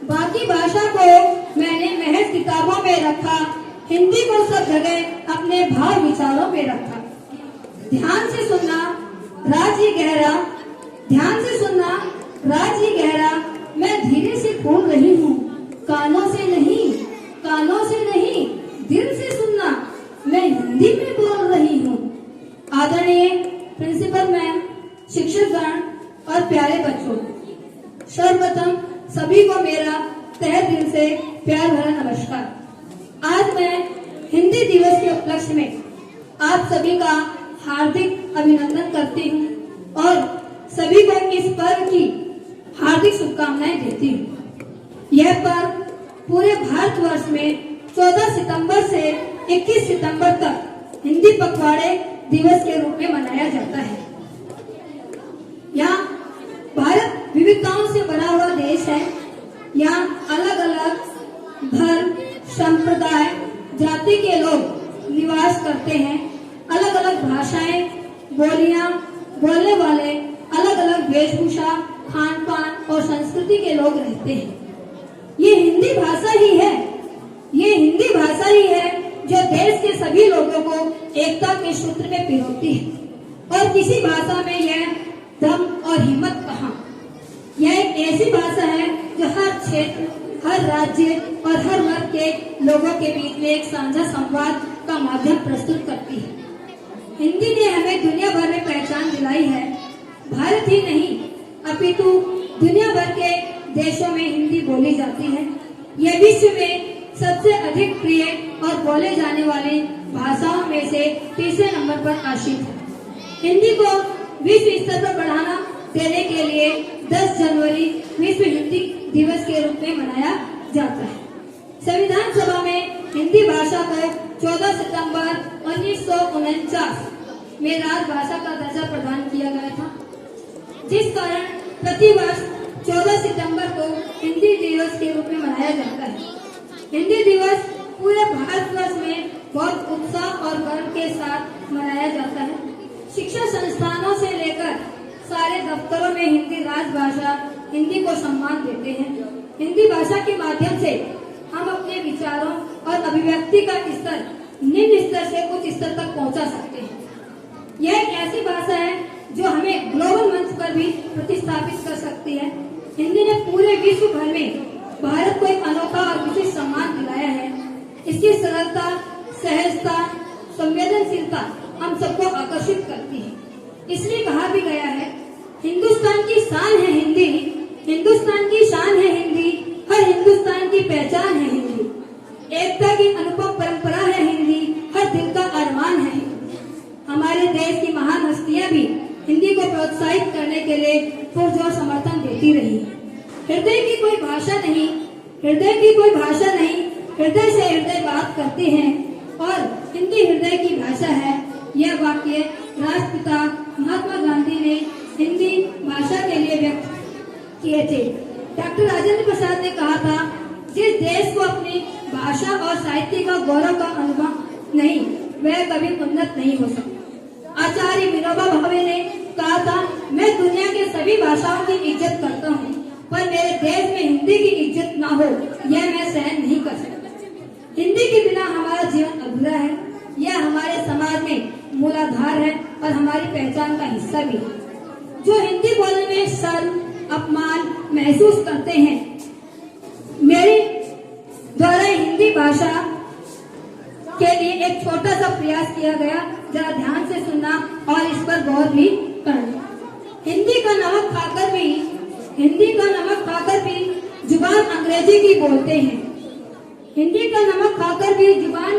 बाकी भाषा को मैंने महज किताबों में रखा, हिंदी को सब जगह अपने भाव विचारों में रखा। ध्यान से सुनना राज ही गहरा, ध्यान से सुनना राज ही गहरा, मैं धीरे से बोल रही हूँ, कानों से नहीं, कानों से नहीं, दिल से सुनना, मैं हिंदी में बोल रही हूँ। आदरणीय प्रिंसिपल मैम, शिक्षकगण और प्यारे बच्चों, सर्वप्रथम सभी को मेरा तहे दिल से प्यार भरा नमस्कार। आज मैं हिंदी दिवस के उपलक्ष्य में आप सभी का हार्दिक अभिनंदन करती हूँ और सभी को इस पर्व की हार्दिक शुभकामनाएं देती हूँ। यह पर्व पूरे भारतवर्ष में 14 सितंबर से 21 सितंबर तक हिंदी पखवाड़े दिवस के रूप में मनाया जाता है। यहाँ भारत विविधताओं से भरा हुआ देश है। यहाँ अलग अलग धर्म, संप्रदाय, जाति के लोग निवास करते हैं। अलग अलग भाषाएं, बोलियां बोलने वाले, अलग अलग वेशभूषा, खान पान और संस्कृति के लोग रहते हैं। ये हिंदी भाषा ही है, ये हिंदी भाषा ही है जो देश के सभी लोगों को एकता के सूत्र में पिरोती है। और किसी भाषा में यह दम और हिम्मत कहाँ। यह एक ऐसी भाषा है जो हर क्षेत्र, हर राज्य और हर वर्ग के लोगों के बीच में एक साझा संवाद का माध्यम प्रस्तुत करती है। हिंदी ने हमें दुनिया भर में पहचान दिलाई है। भारत ही नहीं अपितु दुनिया भर के देशों में हिंदी बोली जाती है। यह विश्व में सबसे अधिक प्रिय और बोले जाने वाली भाषाओं में से तीसरे नंबर पर आसीन है। हिंदी को विश्व स्तर पर बढ़ावा देने के लिए 10 जनवरी विश्व हिंदी दिवस के रूप में मनाया जाता है। संविधान सभा में हिंदी भाषा को 14 सितंबर 1949 में राजभाषा का दर्जा प्रदान किया गया था, जिस कारण प्रतिवर्ष 14 सितंबर को हिंदी दिवस के रूप में मनाया जाता है। हिंदी दिवस पूरे भारतवर्ष में बहुत उत्साह और गर्व के साथ मनाया जाता है। शिक्षा संस्थानों से लेकर सारे दफ्तरों में हिंदी राजभाषा, हिंदी को सम्मान देते हैं। हिंदी भाषा के माध्यम से हम अपने विचारों और अभिव्यक्ति का स्तर निम्न स्तर से उच्च स्तर तक पहुंचा सकते हैं। यह एक ऐसी भाषा है जो हमें ग्लोबल मंच पर भी प्रतिस्थापित कर सकती है। हिंदी ने पूरे विश्व भर में भारत को एक अनोखा और विशेष सम्मान दिलाया है। इसकी सरलता, सहजता, संवेदनशीलता हम सबको आकर्षित करती है। इसलिए कहा भी गया है, हिंदुस्तान की शान है हिंदी, हिंदुस्तान की शान है हिंदी, हर हिंदुस्तान की पहचान है हिंदी, एकता की अनुपम परंपरा है हिंदी, हर दिल का अरमान है हिंदी। हमारे देश की महान हस्तियां भी हिंदी को प्रोत्साहित करने के लिए पुरजोर समर्थन देती रही है। हृदय की कोई भाषा नहीं, हृदय की कोई भाषा नहीं, हृदय से हृदय बात करते हैं और हिंदी हृदय की भाषा है। यह वाक्य राष्ट्रपिता महात्मा गांधी ने हिंदी भाषा के लिए व्यक्त किए थे। डॉक्टर राजेंद्र प्रसाद ने कहा था, जिस देश को अपनी भाषा और साहित्य का गौरव का अनुभव नहीं, वह कभी उन्नत नहीं हो सकता। आचार्य विनोबा भावे ने कहा था, मैं दुनिया के सभी भाषाओं की इज्जत करता हूँ, पर मेरे देश में हिंदी की इज्जत ना हो, यह मैं सहन नहीं कर सकता। हिंदी के बिना हमारा जीवन अधूरा है। यह हमारे समाज में मूलाधार है और हमारी पहचान का हिस्सा भी है। जो हिंदी बोलने में शर्म, अपमान महसूस करते हैं, मेरे द्वारा हिंदी भाषा के लिए एक छोटा सा प्रयास किया गया। जरा ध्यान से सुनना और इस पर गौर भी करना। हिंदी का नमक खाकर भी जुबान अंग्रेजी की बोलते हैं। हिंदी का नमक खाकर भी जुबान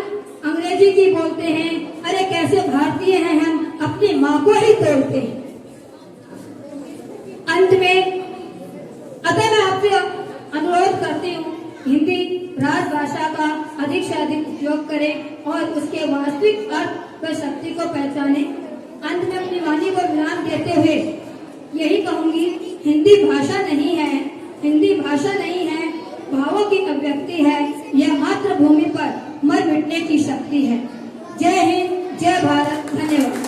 अंग्रेजी की बोलते हैं। अरे कैसे भारतीय हैं हम, अपनी माँ को ही तोड़ते हैं। अंत में अतः मैं आपसे अनुरोध करती हूँ, हिंदी राजभाषा का अधिक से अधिक उपयोग करें और उसके वास्तविक अर्थ व शक्ति को पहचानें। अंत में अपनी वाणी को विराम देते हुए यही कहूंगी, हिंदी भाषा नहीं है, हिंदी भाषा नहीं है, भावों की अभिव्यक्ति है। यह मातृभूमि पर मर मिटने की शक्ति है। जय हिंद, जय भारत, धन्यवाद।